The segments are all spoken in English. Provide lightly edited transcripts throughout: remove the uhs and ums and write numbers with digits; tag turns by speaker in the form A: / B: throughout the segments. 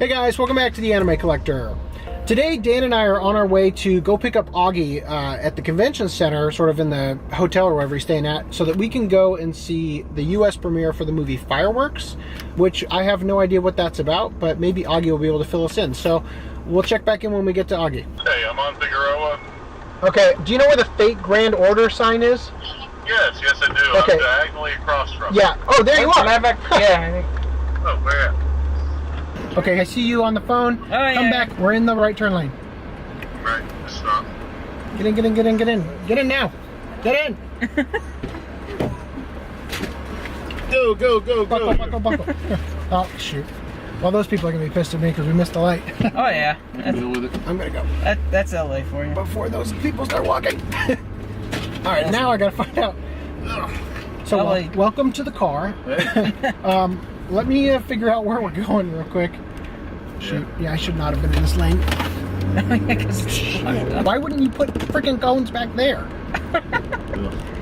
A: Hey guys, welcome back to the Anime Collector. Today, Dan and I are on our way to go pick up Augie at the convention center, sort of in the hotel or wherever he's staying at, so that we can go and see the US premiere for the movie Fireworks, which I have no idea what that's about, but maybe Augie will be able to fill us in. So we'll check back in when we get to Augie.
B: Hey, I'm on Figueroa.
A: Okay, do you know where the Fate Grand Order sign is?
B: Yes, I do.
A: Okay.
B: I'm diagonally across from
A: Yeah. Oh, there you are.
C: Yeah.
B: Oh, where at?
A: Okay, I see you on the phone.
C: Oh, yeah.
A: Come back. We're in the right turn lane.
B: Right, stop.
A: Get in. Get in now. Get in.
B: Go.
A: Buckle. Oh, shoot. Well, those people are going to be pissed at me because we missed the light.
C: Oh, yeah.
B: Deal with it.
A: I'm going to go.
C: That's LA for you.
A: Before those people start walking. All right, now I got to find out. So,
C: LA.
A: welcome to the car. Let me figure out where we're going real quick. Shoot. Yeah, I should not have been in this lane. Why wouldn't you put freaking cones back there?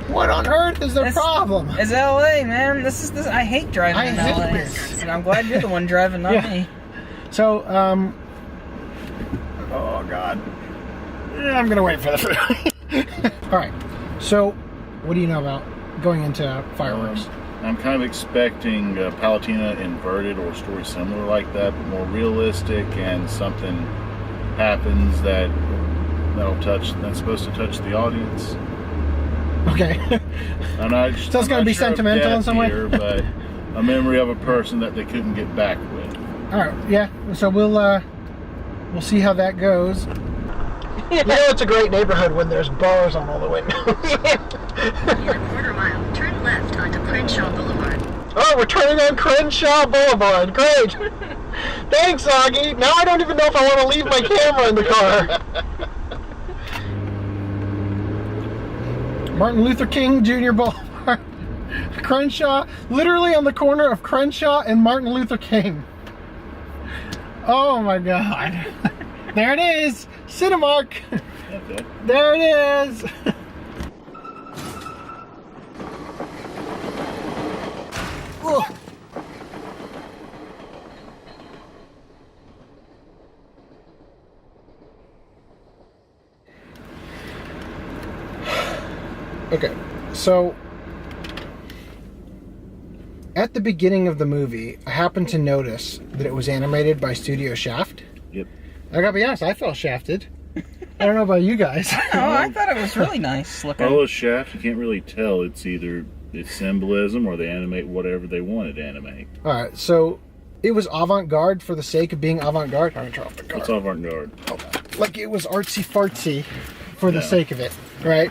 A: What on earth is the problem?
C: It's LA, man. This. I hate driving in LA.
A: This.
C: And I'm glad you're the one driving, not me.
A: So, oh God. I'm gonna wait for the food. All right. So, what do you know about going into Fireworks?
D: I'm kind of expecting Palatina inverted or a story similar like that, but more realistic, and something happens that's supposed to touch the audience.
A: Okay.
D: I'm not,
A: So it's going to be sentimental in some way?
D: Here, but a memory of a person that they couldn't get back with.
A: All right. Yeah. So we'll see how that goes. You know, it's a great neighborhood when there's bars on all the windows.
E: In a quarter mile, turn left onto Crenshaw Boulevard.
A: Oh, we're turning on Crenshaw Boulevard. Great. Thanks, Augie. Now I don't even know if I want to leave my camera in the car. Martin Luther King Jr. Boulevard. Crenshaw, literally on the corner of Crenshaw and Martin Luther King. Oh my God. There it is. Cinemark.
D: Okay.
A: There it is. Ugh. Okay, so at the beginning of the movie, I happened to notice that it was animated by Studio Shaft.
D: Yep.
A: I gotta be honest, I felt shafted. I don't know about you guys.
C: Oh, I thought it was really nice looking.
D: All those shafts, you can't really tell. It's either it's symbolism or they animate whatever they wanted to animate.
A: Alright, so it was avant-garde for the sake of being avant-garde. I'm gonna turn off the car.
D: It's avant-garde.
A: Like it was artsy-fartsy for the sake of it, right?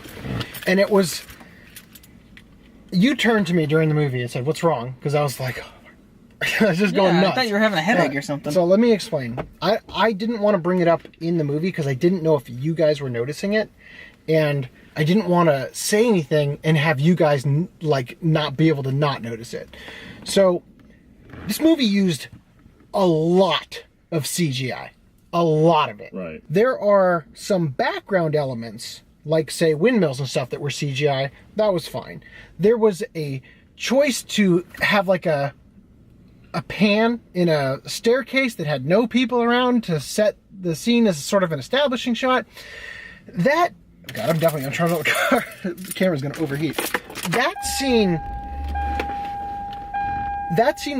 A: And it was... You turned to me during the movie and said, "What's wrong?" Because I was like... I was just going nuts.
C: I thought you were having a headache or something.
A: So let me explain. I didn't want to bring it up in the movie because I didn't know if you guys were noticing it. And I didn't want to say anything and have you guys not be able to not notice it. So this movie used a lot of CGI. A lot of it.
D: Right.
A: There are some background elements, like say windmills and stuff that were CGI. That was fine. There was a choice to have like a pan in a staircase that had no people around to set the scene as sort of an establishing shot. God, I'm definitely gonna turn on the car. The camera's gonna overheat. That scene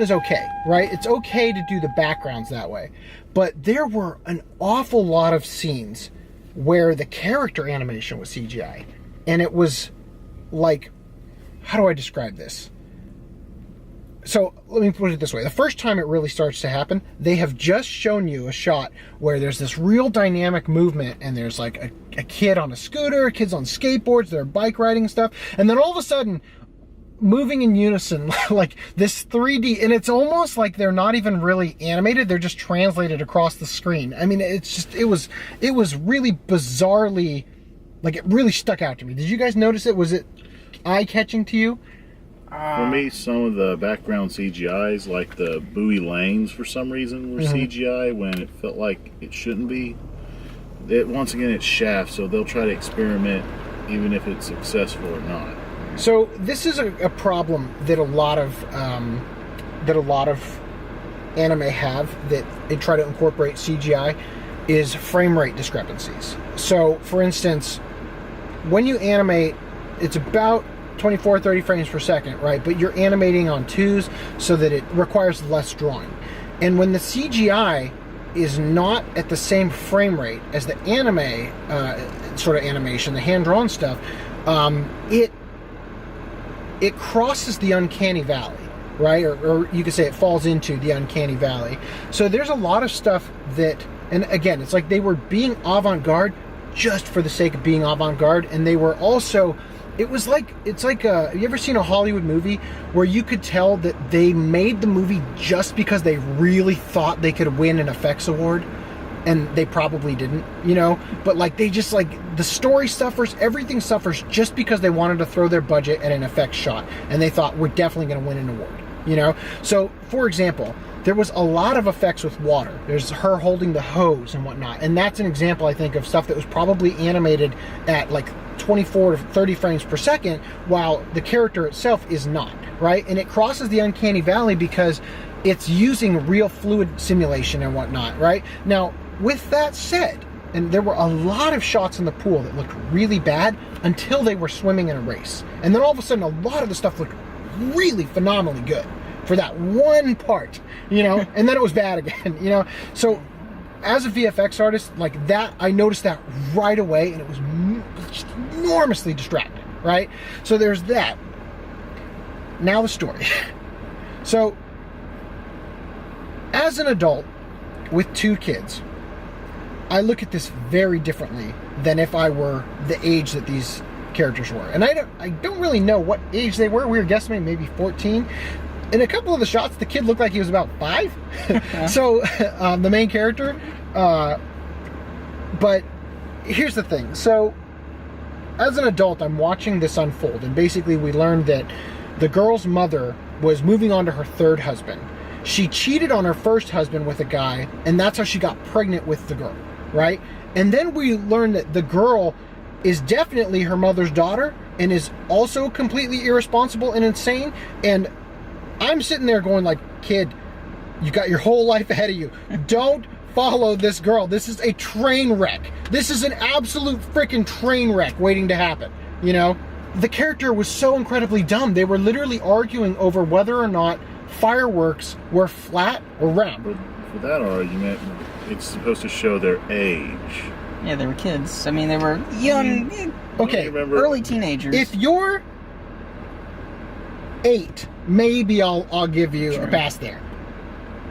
A: is okay, right? It's okay to do the backgrounds that way. But there were an awful lot of scenes where the character animation was CGI. And it was like, how do I describe this? So let me put it this way. The first time it really starts to happen, they have just shown you a shot where there's this real dynamic movement and there's like a kid on a scooter, kids on skateboards, they're bike riding and stuff. And then all of a sudden, moving in unison, like this 3D, and it's almost like they're not even really animated, they're just translated across the screen. I mean, it's just, it was really bizarrely, like it really stuck out to me. Did you guys notice it? Was it eye-catching to you?
D: For me, some of the background CGIs, like the buoy lanes, for some reason, were CGI when it felt like it shouldn't be. Once again, it's Shaft, so they'll try to experiment even if it's successful or not.
A: So this is a problem that a lot of anime have that they try to incorporate CGI is frame rate discrepancies. So, for instance, when you animate, it's about 24, 30 frames per second, right? But you're animating on 2s so that it requires less drawing. And when the CGI is not at the same frame rate as the anime sort of animation, the hand-drawn stuff, it crosses the uncanny valley, right? Or you could say it falls into the uncanny valley. So there's a lot of stuff that, and again, it's like they were being avant-garde just for the sake of being avant-garde, and they were also, it's like have you ever seen a Hollywood movie where you could tell that they made the movie just because they really thought they could win an effects award, and they probably didn't, you know? But like they just, like, the story suffers, everything suffers just because they wanted to throw their budget at an effects shot, and they thought, we're definitely going to win an award, you know? So, for example, there was a lot of effects with water. There's her holding the hose and whatnot, and that's an example, I think, of stuff that was probably animated at like 24 to 30 frames per second, while the character itself is not, right? And it crosses the uncanny valley because it's using real fluid simulation and whatnot, right? Now, with that said, and there were a lot of shots in the pool that looked really bad until they were swimming in a race. And then all of a sudden, a lot of the stuff looked really phenomenally good for that one part, you know? And then it was bad again, you know? So, as a VFX artist, like that, I noticed that right away, and it was just enormously distracting, right? So there's that. Now the story. So, as an adult with 2 kids, I look at this very differently than if I were the age that these characters were. And I don't really know what age they were. We were guessing maybe 14. In a couple of the shots, the kid looked like he was about 5. So, the main character. But here's the thing. So, as an adult, I'm watching this unfold. And basically, we learned that the girl's mother was moving on to her 3rd husband. She cheated on her 1st husband with a guy, and that's how she got pregnant with the girl, right? And then we learned that the girl is definitely her mother's daughter and is also completely irresponsible and insane. And I'm sitting there going like, kid, you got your whole life ahead of you. Don't follow this girl. This is a train wreck. This is an absolute freaking train wreck waiting to happen, you know? The character was so incredibly dumb. They were literally arguing over whether or not fireworks were flat or round.
D: For that argument, it's supposed to show their age.
C: Yeah, they were kids. I mean, they were young,
A: Okay,
C: early teenagers.
A: if you're 8, maybe I'll give you a pass there.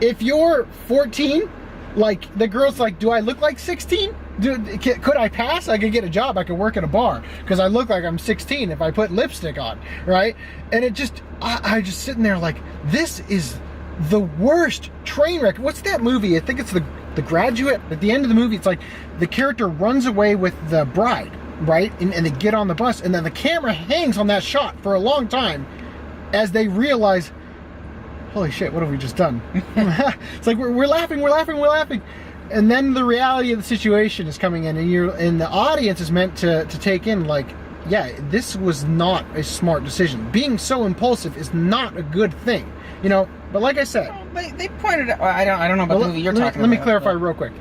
A: If you're 14, like, the girl's like, do I look like 16? Could I pass? I could get a job. I could work at a bar because I look like I'm 16 if I put lipstick on, right? And it just, I just sitting there like, this is the worst train wreck. What's that movie? I think it's the Graduate. At the end of the movie, it's like the character runs away with the bride, right? And they get on the bus, and then the camera hangs on that shot for a long time as they realize, holy shit, what have we just done? It's like we're laughing. And then the reality of the situation is coming in, and the audience is meant to take in, like, yeah, this was not a smart decision. Being so impulsive is not a good thing, you know. But like I said,
C: they pointed out. I don't know about the movie you're talking about.
A: Let me clarify real quick.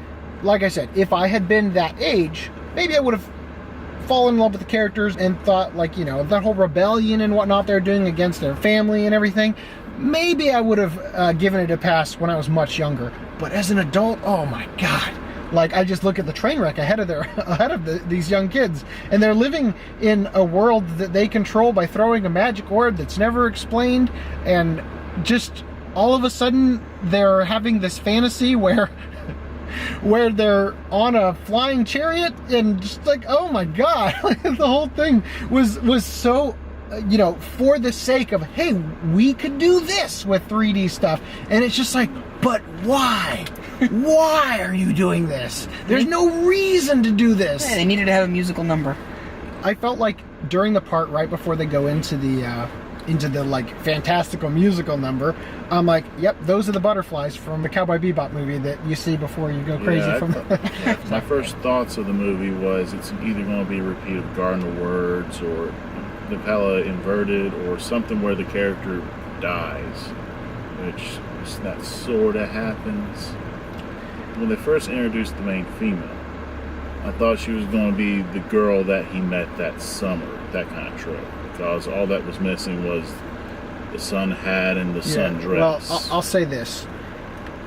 A: Like I said, if I had been that age, maybe I would have fallen in love with the characters and thought, like, you know, that whole rebellion and whatnot they're doing against their family and everything. Maybe I would have given it a pass when I was much younger. But as an adult, oh my god. Like, I just look at the train wreck ahead of these young kids. And they're living in a world that they control by throwing a magic orb that's never explained. And just all of a sudden, they're having this fantasy where they're on a flying chariot. And just like, oh my god. The whole thing was so... you know, for the sake of, hey, we could do this with 3D stuff. And it's just like, but why? Why are you doing this? There's no reason to do this.
C: Yeah, they needed to have a musical number.
A: I felt like during the part right before they go into the like fantastical musical number, I'm like, yep, those are the butterflies from the Cowboy Bebop movie that you see before you go crazy
D: My first thoughts of the movie was it's either going to be a repeat of Garden of Words or Novella inverted or something where the character dies, which that sort of happens. When they first introduced the main female, I thought she was going to be the girl that he met that summer, that kind of trope. Because all that was missing was the sun hat and the sundress.
A: Well, I'll say this.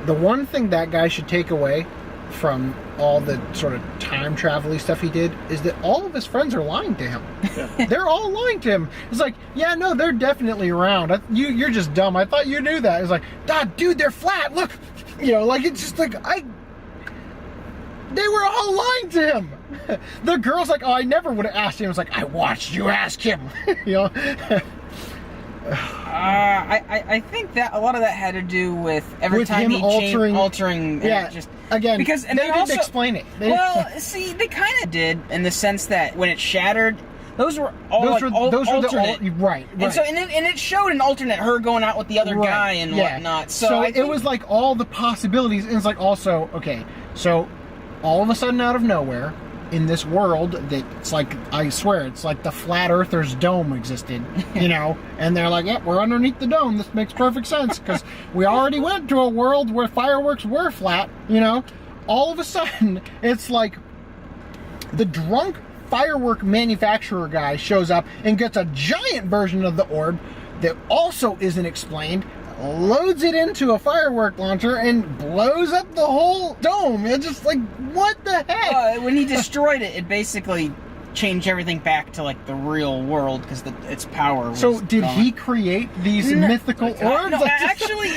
A: The one thing that guy should take away from all the sort of time travel-y stuff he did is that all of his friends are lying to him.
D: Yeah.
A: They're all lying to him. It's like, yeah, no, they're definitely around. You're just dumb. I thought you knew that. It's like, dude, they're flat. Look. Like, it's just like, they were all lying to him. The girl's like, oh, I never would have asked him. It's like, I watched you ask him.
C: I think that a lot of that had to do with every
A: With
C: time
A: him
C: he
A: altering.
C: changed,
A: Yeah, again,
C: because
A: they didn't explain it.
C: Well, see, they kind of did in the sense that when it shattered, those were all alternate.
A: Right.
C: And so, and it showed an alternate her going out with the other guy and whatnot. So I think,
A: it was like all the possibilities, and it's like also, okay, so all of a sudden out of nowhere, in this world that it's like, I swear, it's like the flat earther's dome existed, and they're like, we're underneath the dome. This makes perfect sense because we already went to a world where fireworks were flat, all of a sudden it's like the drunk firework manufacturer guy shows up and gets a giant version of the orb that also isn't explained, loads it into a firework launcher and blows up the whole dome. It's just like, what the heck?
C: When he destroyed it, it basically changed everything back to like the real world because its power was
A: So did
C: gone.
A: he create these mythical orbs?
C: No, actually,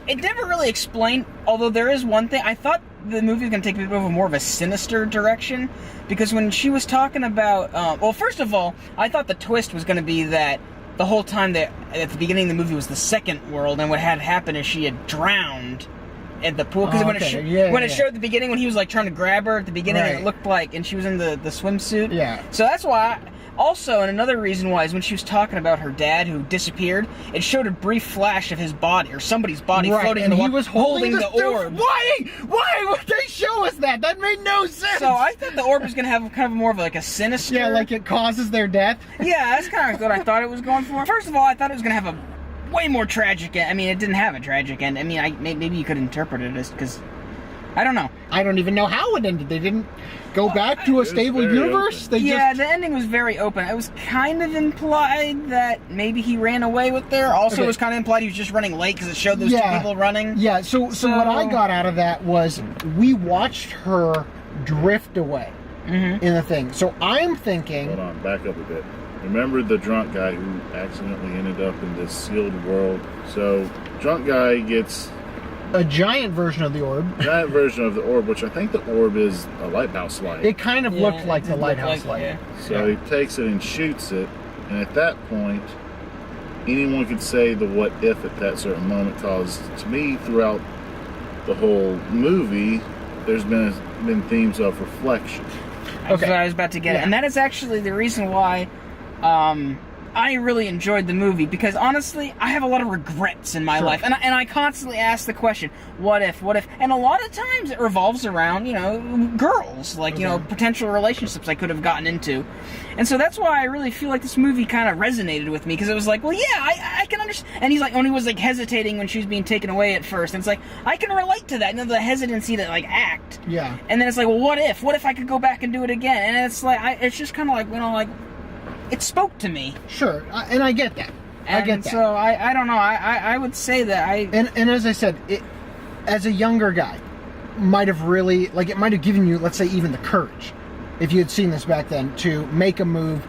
C: it never really explained. Although there is one thing, I thought the movie was going to take a bit of more of a sinister direction because when she was talking about, well, first of all, I thought the twist was going to be that the whole time that at the beginning of the movie was the second world, and what had happened is she had drowned at the pool because when it showed at the beginning when he was like trying to grab her at the beginning, and it looked like, and she was in the swimsuit.
A: Yeah.
C: So that's why. Also, and another reason why is when she was talking about her dad who disappeared, it showed a brief flash of his body or somebody's body floating in the water,
A: he was holding
C: the orb.
A: Why would they show us that? That made no sense.
C: So I thought the orb was going to have kind of more of like a sinister.
A: Yeah, like it causes their death.
C: Yeah, that's kind of what I thought it was going for. First of all, I thought it was going to have a way more tragic end. I mean, it didn't have a tragic end. I mean, maybe you could interpret it as because I don't know.
A: I don't even know how it ended. They didn't go back to a stable universe.
D: Open.
C: The ending was very open. It was kind of implied that maybe he ran away with her. Also, it was kind of implied he was just running late because it showed those two people running.
A: Yeah, so what I got out of that was we watched her drift away in the thing. So I'm thinking...
D: Hold on, back up a bit. Remember the drunk guy who accidentally ended up in this sealed world? So, drunk guy gets...
A: a giant version of the orb.
D: Giant version of the orb, which I think the orb is a lighthouse light.
A: It kind of looked like the lighthouse light.
C: Yeah.
D: So he takes it and shoots it, and at that point, anyone could say the what if at that certain moment, because to me, throughout the whole movie, there's been themes of reflection.
C: That's what I was about to get at. And that is actually the reason why I really enjoyed the movie, because honestly, I have a lot of regrets in my life, and I constantly ask the question, what if, and a lot of times it revolves around, girls, like, potential relationships I could have gotten into, and so that's why I really feel like this movie kind of resonated with me, because it was like, well, yeah, I can understand, and he's like, only was like hesitating when she was being taken away at first, and it's like, I can relate to that, the hesitancy to like act, and then it's like, well, what if I could go back and do it again, and it's like, it's just kind of like, like, it spoke to me.
A: Sure, and I get that. I get that.
C: So I don't know. I would say that
A: And as I said, it, as a younger guy, might have really, like, it might have given you, let's say, even the courage, if you had seen this back then, to make a move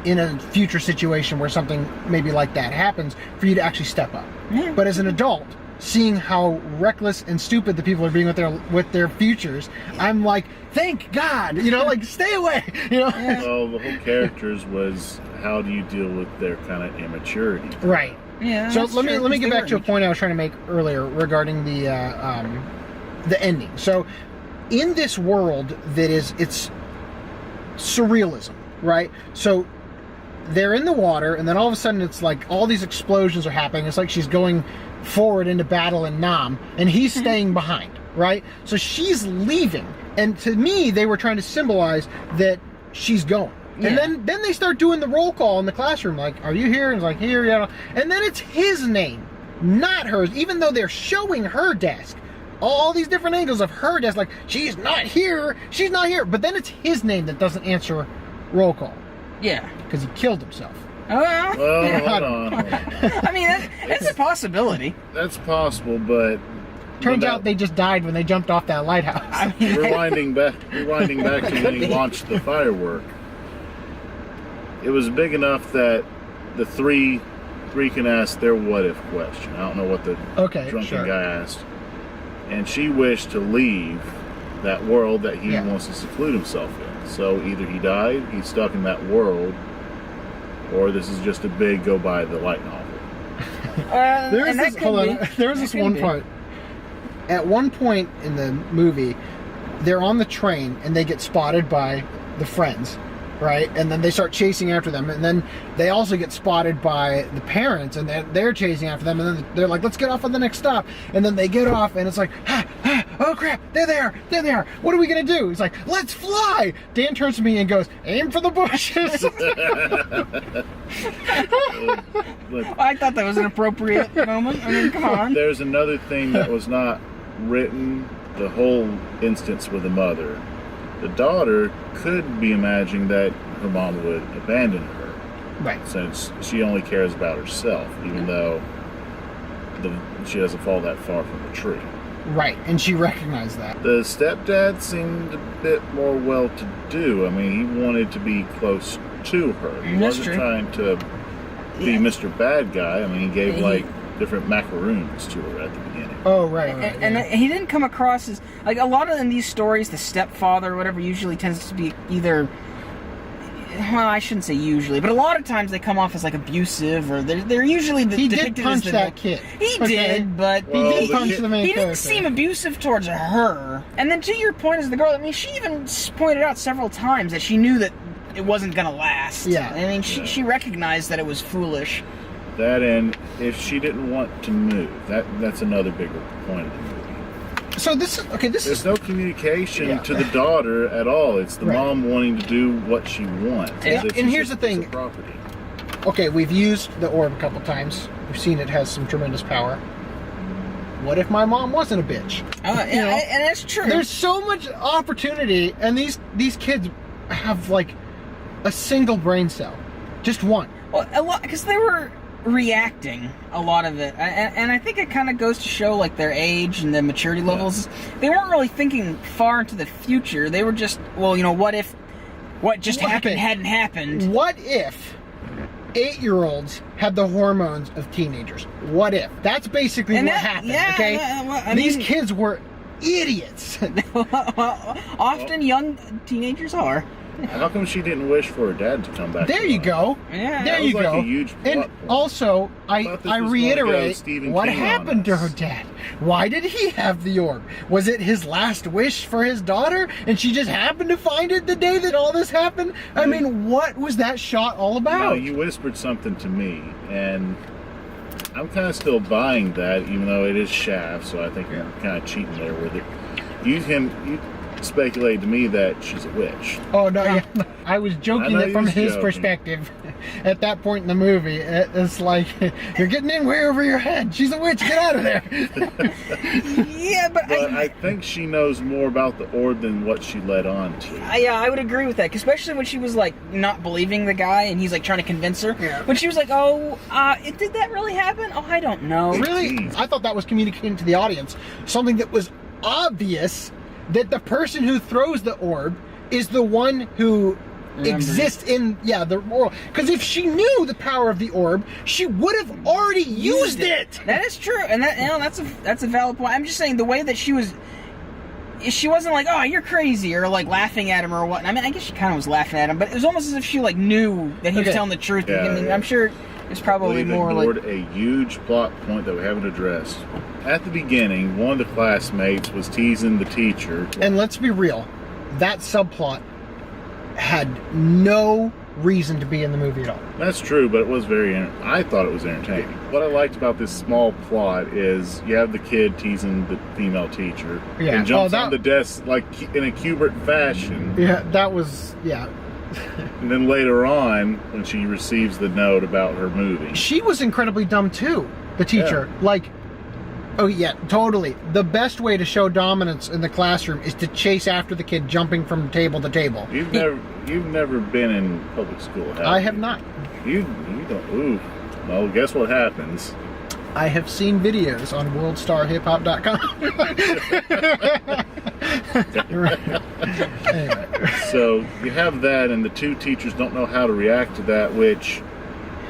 A: in a future situation where something maybe like that happens, for you to actually step up.
C: Yeah.
A: But as an adult, seeing how reckless and stupid the people are being with their futures, I'm like, thank God, like, stay away,
C: Yeah.
D: Well, the whole characters was how do you deal with their kind of immaturity?
A: Right.
C: Yeah.
A: So let me get back to a point I was trying to make earlier regarding the ending. So in this world that it's surrealism, right? So they're in the water, and then all of a sudden it's like all these explosions are happening. It's like she's going forward into battle in Nam, and he's staying behind, right? So she's leaving, and to me, they were trying to symbolize that she's going.
C: Yeah.
A: And then they start doing the roll call in the classroom, like, are you here? And it's like, here, yeah. And then it's his name not hers, even though they're showing her desk. All these different angles of her desk, like, she's not here, but then it's his name that doesn't answer roll call.
C: Yeah.
A: Because he killed himself.
C: Oh, well.
D: Well, hold on.
C: I mean, that's a possibility.
D: That's possible, but
A: Turns out they just died when they jumped off that lighthouse.
C: I mean,
D: rewinding back to when he launched the firework. It was big enough that the three can ask their what if question. I don't know what the drunken guy asked. And she wished to leave that world that he wants to seclude himself in. So either he died, he's stuck in that world, or this is just a big go by the light novel.
A: There was this one part. At one point in the movie, they're on the train and they get spotted by the friends, right? And then they start chasing after them, and then they also get spotted by the parents, and they're chasing after them, and then they're like, let's get off on the next stop. And then they get off, and it's like, oh crap, they're there, what are we gonna do? He's like, let's fly. Dan turns to me and goes, aim for the bushes.
C: I thought that was an appropriate moment. I mean, come on.
D: There's another thing that was not written, the whole instance with the mother. The daughter could be imagining that her mom would abandon her.
A: Right.
D: Since she only cares about herself, even though she doesn't fall that far from the tree.
A: Right, and she recognized that.
D: The stepdad seemed a bit more well-to-do. I mean, he wanted to be close to her. He wasn't trying to be Mr. Bad Guy. I mean, he gave, different macaroons to her at the beginning.
A: Oh, right.
C: And he didn't come across as... Like, a lot of in these stories, the stepfather or whatever usually tends to be either... Well, I shouldn't say usually, but a lot of times they come off as, like, abusive, or they're usually
A: he
C: depicted
A: did punch
C: as
A: that kid.
C: He did, but...
A: He did punch the main
C: He
A: character.
C: didn't seem abusive towards her. And then to your point as the girl, I mean, she even pointed out several times that she knew that it wasn't going to last.
A: Yeah.
C: I mean, she recognized that it was foolish.
D: That, and if she didn't want to move, that's another bigger point of the movie.
A: So
D: There's no communication to the daughter at all. It's the mom wanting to do what she wants.
A: And here's the thing.
D: Property.
A: Okay, we've used the orb a couple times. We've seen it has some tremendous power. What if my mom wasn't a bitch?
C: And that's true.
A: There's so much opportunity, and these kids have like a single brain cell, just one.
C: Well, a lot, because they were reacting a lot of it, and I think it kind of goes to show like their age and the maturity levels. They weren't really thinking far into the future. They were just, well, what if what just happened hadn't happened?
A: What if 8-year-olds had the hormones of teenagers? What if? That's basically what happened. Okay, these kids were idiots.
C: Often young teenagers are.
D: How come she didn't wish for her dad to come back?
A: There you go.
C: Yeah,
A: there you go.
D: A huge plot
A: and
D: point.
A: Also, I reiterate what
D: King
A: happened to her dad. Why did he have the orb? Was it his last wish for his daughter, and she just happened to find it the day that all this happened? I mean, what was that shot all about?
D: No, you whispered something to me, and I'm kind of still buying that, even though it is Shaft. So I think you're kind of cheating there with it. You speculated to me that she's a witch.
A: Oh no, I was joking that from his perspective. At that point in the movie, it's like, you're getting in way over your head. She's a witch. Get out of there.
C: But
D: I think she knows more about the orb than what she led on to.
C: I would agree with that, especially when she was like not believing the guy, and he's like trying to convince her. Yeah. When she was like, did that really happen? Oh, I don't know.
A: Really? I thought that was communicating to the audience something that was obvious, that the person who throws the orb is the one who exists in the world. Because if she knew the power of the orb, she would have already used it.
C: That is true, and that's a valid point. I'm just saying the way that she wasn't like, oh, you're crazy, or like laughing at him or what. I mean, I guess she kind of was laughing at him, but it was almost as if she like knew that he was telling the truth.
D: Yeah,
C: I mean, I'm sure it's probably more like
D: a huge plot point that we haven't addressed. At the beginning, one of the classmates was teasing the teacher.
A: And let's be real, that subplot had no reason to be in the movie at all.
D: That's true, but it was I thought it was entertaining. What I liked about this small plot is you have the kid teasing the female teacher and jumps on the desk like in a Kubert fashion.
A: Yeah, that was,
D: And then later on, when she receives the note about her moving,
A: she was incredibly dumb too. the teacher. Like, oh yeah, totally. The best way to show dominance in the classroom is to chase after the kid jumping from table to table.
D: You've never been in public school, have you?
A: I have not.
D: You don't. Ooh. Well, guess what happens?
A: I have seen videos on worldstarhiphop.com. Anyway.
D: So you have that, and the two teachers don't know how to react to that, which,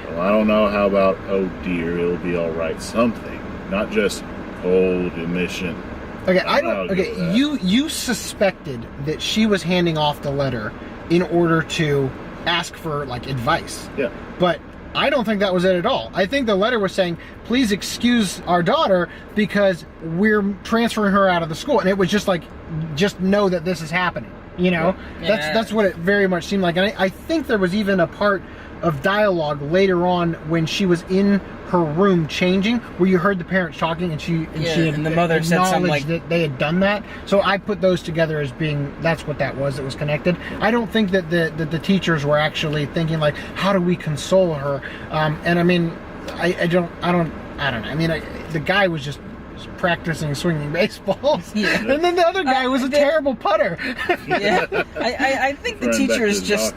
D: well, I don't know. How about, oh dear, it'll be all right, something, not just cold emission.
A: Okay,
D: Okay,
A: you suspected that she was handing off the letter in order to ask for like advice.
D: Yeah.
A: But I don't think that was it at all. I think the letter was saying, please excuse our daughter because we're transferring her out of the school. And it was just like, just know that this is happening. You know?
C: Yeah.
A: That's what it very much seemed like. And I think there was even a part of dialogue later on when she was in her room changing, where you heard the parents talking, and
C: the mother said something like
A: that they had done that. So I put those together as being that's what that was. It was connected. I don't think that the teachers were actually thinking like, how do we console her? And I mean, I don't know. I mean, the guy was just practicing swinging baseballs, and then the other guy was a terrible putter.
C: Yeah, I think the teachers just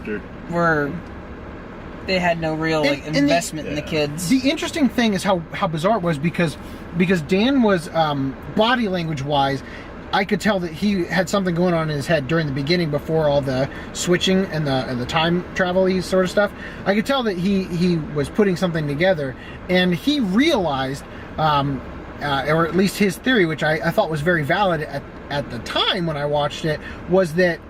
C: were. They had no real investment in the kids.
A: The interesting thing is how bizarre it was because Dan was body language wise, I could tell that he had something going on in his head during the beginning before all the switching and the time travel-y sort of stuff. I could tell that he was putting something together, and he realized, or at least his theory, which I thought was very valid at the time when I watched it, was that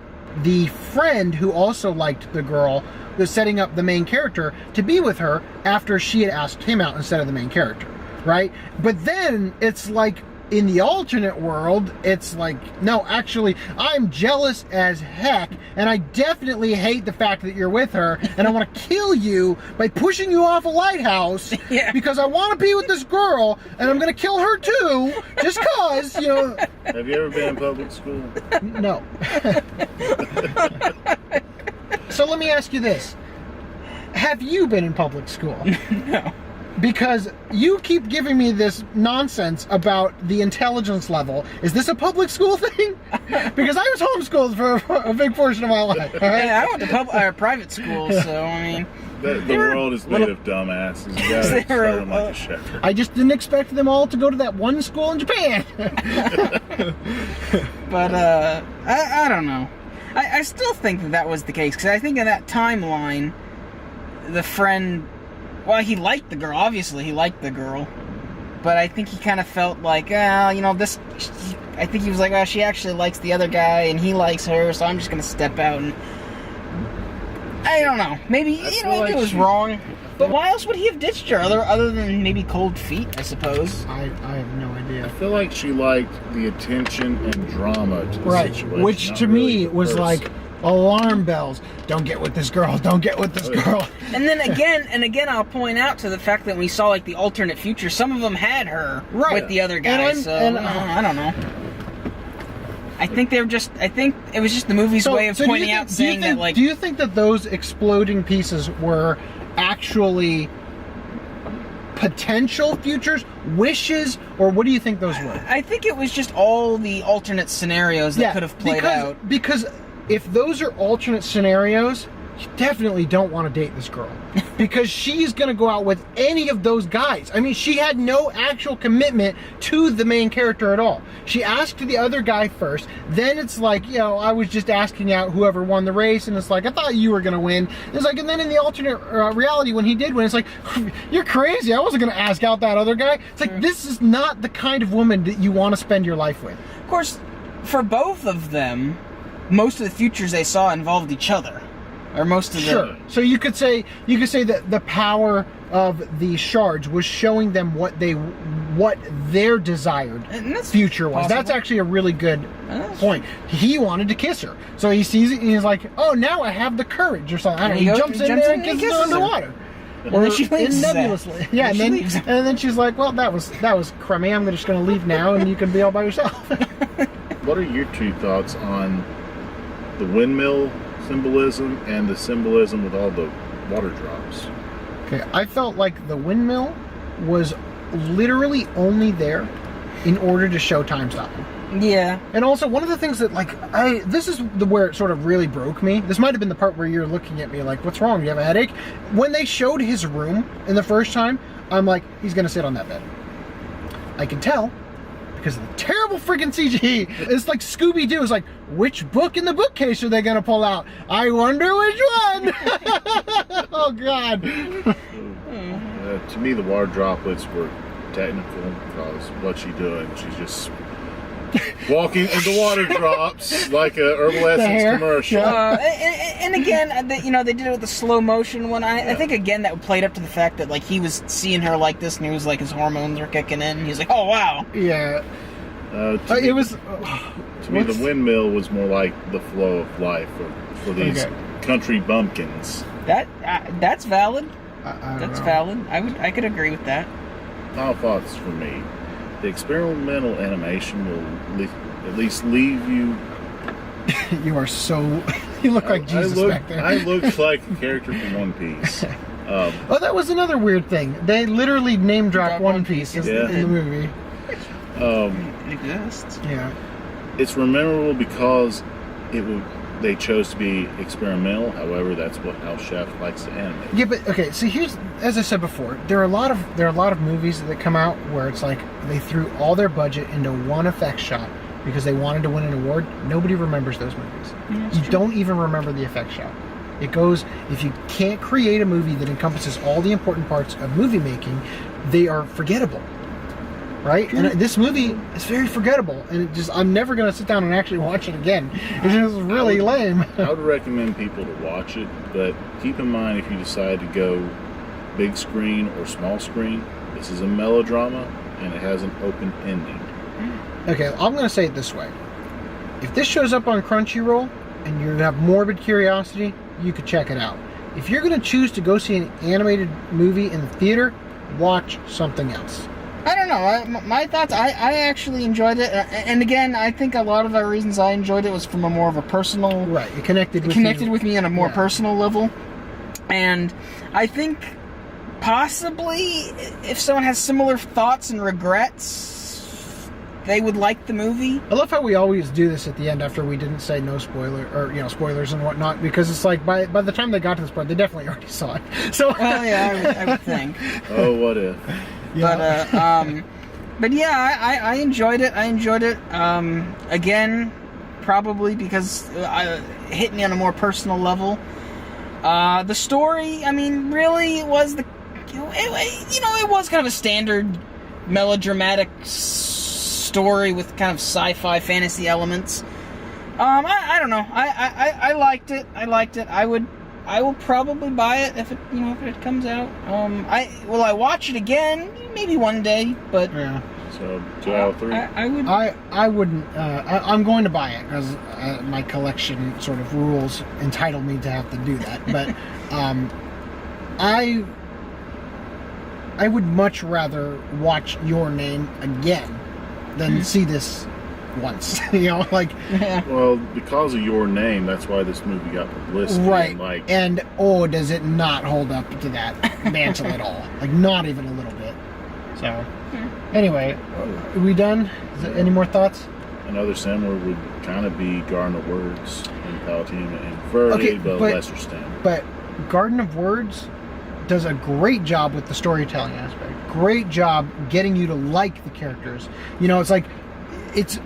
A: the friend who also liked the girl was setting up the main character to be with her after she had asked him out instead of the main character, right? But then it's like in the alternate world, it's like, no, actually, I'm jealous as heck, and I definitely hate the fact that you're with her, and I want to kill you by pushing you off a lighthouse because I want to be with this girl, and I'm going to kill her too, just cause, you know.
D: Have you ever been in public school?
A: No. So let me ask you this. Have you been in public school?
C: No.
A: Because you keep giving me this nonsense about the intelligence level. Is this a public school thing? Because I was homeschooled for a big portion of my life. Right?
C: Yeah, I went to private school, so I mean...
D: The world is made of dumbasses. You gotta start them like a shepherd.
A: I just didn't expect them all to go to that one school in Japan.
C: But, I don't know. I still think that was the case, because I think in that timeline, the friend, well, he liked the girl. Obviously, he liked the girl. But I think he kind of felt like, you know, this... I think he was like, oh, she actually likes the other guy, and he likes her, so I'm just going to step out and... I don't know. Maybe, maybe it was wrong. But why else would he have ditched her, other than maybe cold feet, I suppose?
A: I have no idea.
D: I feel like she liked the attention and drama to the situation.
A: Which to me was like alarm bells. Don't get with this girl. Don't get with this girl.
C: And then again, I'll point out to the fact that we saw like the alternate future. Some of them had her with the other guy. I don't know. I think it was just the movie's way of pointing out, saying that like.
A: Do you think that those exploding pieces were actually potential futures, wishes, or what do you think those were?
C: I think it was just all the alternate scenarios that could have played out.
A: Because if those are alternate scenarios, you definitely don't want to date this girl. Because she's going to go out with any of those guys. I mean, she had no actual commitment to the main character at all. She asked the other guy first. Then it's like, you know, I was just asking out whoever won the race. And it's like, I thought you were going to win. It's like, and then in the alternate reality, when he did win, it's like, you're crazy. I wasn't going to ask out that other guy. It's like, this is not the kind of woman that you want to spend your life with.
C: Of course, for both of them, most of the futures they saw involved each other. Or most of them.
A: So you could say that the power of the shards was showing them what their desired future was.
C: Possible.
A: That's actually a really good point. He wanted to kiss her, so he sees it and he's like, "Oh, now I have the courage," or something. I don't know, he jumps in there and kisses her underwater.
C: And then she leaves.
A: Nebulously. Yeah, and then she's like, "Well, that was crummy. I'm just going to leave now, and you can be all by yourself."
D: What are your two thoughts on the windmill symbolism and the symbolism with all the water drops?
A: Okay, I felt like the windmill was literally only there in order to show time stopping.
C: Yeah.
A: And also, one of the things that, like, this is where it sort of really broke me. This might have been the part where you're looking at me like, what's wrong? Do you have a headache? When they showed his room in the first time, I'm like, he's going to sit on that bed. I can tell because of the terrible freaking CG. It's like Scooby-Doo. It's like, which book in the bookcase are they going to pull out? I wonder which one. Oh, God.
D: To me, the water droplets were technical because what she's doing, she's just walking and the water drops like a Herbal Essence commercial.
C: And again, they did it with the slow motion one. I think again that played up to the fact that like he was seeing her like this, and he was like his hormones were kicking in. And he was like, "Oh wow."
A: Yeah.
D: To me, the windmill was more like the flow of life for these country bumpkins.
C: That's valid. That's valid. I could agree with that.
D: Final thoughts for me. The experimental animation will at least leave you.
A: You are so. You look like Jesus back there.
D: I look like a character from One Piece.
A: That was another weird thing. They literally name drop One Piece in the movie.
C: It exists.
A: Yeah.
D: It's memorable because they chose to be experimental. However, that's how Chef likes to animate.
A: Yeah, but okay. So here's, as I said before, there are a lot of movies that come out where it's like they threw all their budget into one effects shot because they wanted to win an award. Nobody remembers those movies. You don't even remember the effects shot. It goes, if you can't create a movie that encompasses all the important parts of movie making, they are forgettable. Right? And this movie is very forgettable, and I'm never going to sit down and actually watch it again. It's just really lame.
D: I would recommend people to watch it, but keep in mind if you decide to go big screen or small screen, this is a melodrama, and it has an open ending.
A: Okay, I'm going to say it this way. If this shows up on Crunchyroll, and you have morbid curiosity, you could check it out. If you're going to choose to go see an animated movie in the theater, watch something else.
C: I don't know. My thoughts, I actually enjoyed it. And again, I think a lot of the reasons I enjoyed it was from a more of a personal...
A: Right, it connected
C: with me on a more personal level. And I think possibly if someone has similar thoughts and regrets, they would like the movie.
A: I love how we always do this at the end after we didn't say no spoiler, or spoilers and whatnot, because it's like by the time they got to this part, they definitely already saw it. So
C: well, yeah, I would think.
D: Oh, what if?
A: Yeah.
C: But yeah, I enjoyed it. Again, probably because it hit me on a more personal level. The story, I mean, really was it was kind of a standard melodramatic story with kind of sci-fi fantasy elements. I don't know. I liked it. I will probably buy it if it comes out. Will I watch it again? Maybe one day, but
A: yeah.
D: So 2 out of 3.
A: I wouldn't. I'm going to buy it because my collection sort of rules entitle me to have to do that. But I would much rather watch Your Name again than see this once.
D: Well, because of Your Name, that's why this movie got publicity.
A: Right. And does it not hold up to that mantle at all? Like, not even a little bit. So, anyway, are we done? Is there any more thoughts?
D: Another similar would kind of be Garden of Words in Palatina and Verde, but lesser standard. But
A: Garden of Words does a great job with the storytelling aspect. Great job getting you to like the characters. It's like,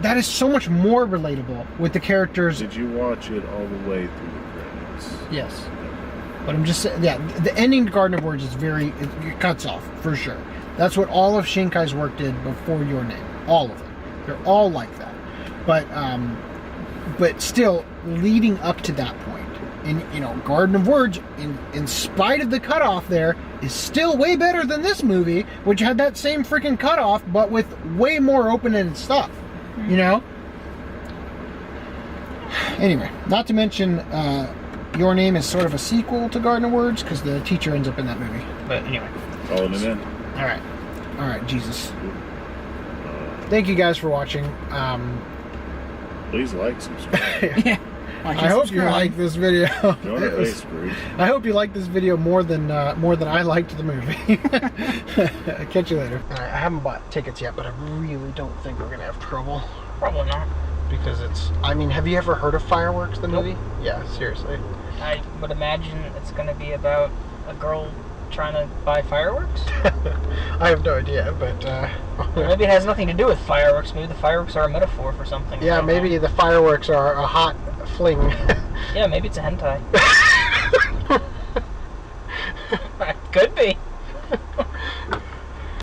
A: that is so much more relatable with the characters.
D: Did you watch it all the way through the credits?
A: Yes. But I'm just saying, the ending to Garden of Words is it cuts off, for sure. That's what all of Shinkai's work did before Your Name. All of them. They're all like that. But still, leading up to that point, Garden of Words, in spite of the cutoff there, is still way better than this movie, which had that same freaking cutoff, but with way more open-ended stuff. Anyway, not to mention, Your Name is sort of a sequel to Garden of Words, because the teacher ends up in that movie. But anyway.
D: Calling it in.
A: All right, Jesus. Thank you guys for watching.
D: Please like, subscribe.
A: Yeah. I hope you like this video.
D: Go to face group.
A: I hope you like this video more than I liked the movie. Catch you later. I haven't bought tickets yet, but I really don't think we're gonna have trouble.
C: Probably not.
A: Because it's, I mean, have you ever heard of Fireworks, the movie? Yeah, seriously.
C: I would imagine it's going to be about a girl trying to buy fireworks.
A: I have no idea, but
C: Maybe it has nothing to do with fireworks. Maybe the fireworks are a metaphor for something.
A: yeah, maybe the fireworks are a hot fling.
C: Yeah, maybe it's a hentai. Could be.